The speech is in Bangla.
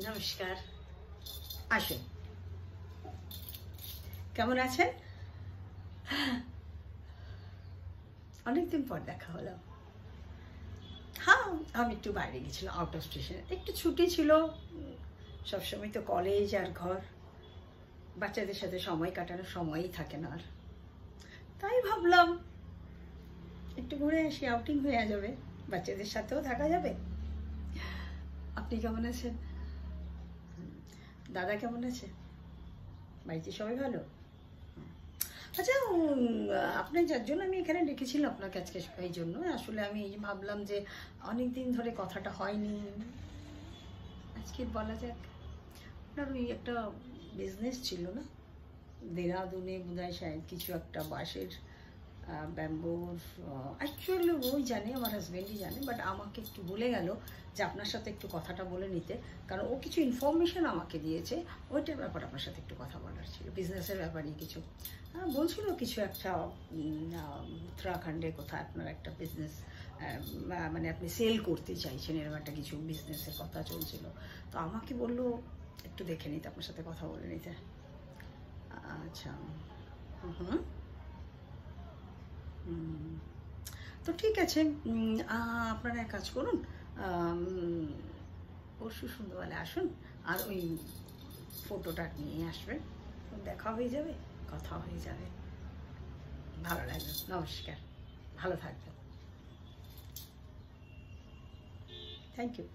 নমস্কার, আসুন। কেমন আছেন? অনেকদিন পর দেখা হলো। হ্যাঁ, আমি একটু বাইরে গেছিলাম, আউট অফ স্টেশন। একটু ছুটি ছিল। সবসময় তো কলেজ আর ঘর, বাচ্চাদের সাথে সময় কাটানোর সময়ই থাকে না আর। তাই ভাবলাম একটু ঘুরে আসি, আউটিং হয়ে যাবে, বাচ্চাদের সাথেও থাকা যাবে। আপনি কেমন আছেন? দাদা কেমন আছে? বাড়িতে সবাই ভালো? আচ্ছা, আপনি যার জন্য আমি এখানে ডেকেছিলাম আপনাকে আজকে, এই জন্য আসলে আমি ভাবলাম যে অনেক দিন ধরে কথাটা হয়নি, আজকে বলা যাক। আপনার ওই একটা বিজনেস ছিল না, দেরাদুনে বোধহয় শায়দ কিছু একটা বাঁশের ব্যাম্বোর, অ্যাকচুয়ালি ওই জানে, আমার হাজব্যান্ডই জানে, বাট আমাকে একটু বলে গেল যে আপনার সাথে একটু কথাটা বলে নিতে, কারণ ও কিছু ইনফরমেশন আমাকে দিয়েছে, ওইটার ব্যাপারে আপনার সাথে একটু কথা বলার ছিল, বিজনেসের ব্যাপারে কিছু। বলছিল কিছু একটা উত্তরাখণ্ডে কোথায় আপনার একটা বিজনেস, মানে আপনি সেল করতে চাইছেন, এরকম একটা কিছু বিজনেসের কথা চলছিল। তো আমাকে বললো একটু দেখে নিতে, আপনার সাথে কথা বলে নিতে। আচ্ছা, হুম, তো ঠিক আছে। আপনারা এক কাজ করুন, পরশু সন্ধ্যাবেলা আসুন, আর ওই ফটোটা নিয়ে আসবেন, দেখা হয়ে যাবে, কথা হয়ে যাবে, ভালো লাগবে। নমস্কার, ভালো থাকবেন। Thank you.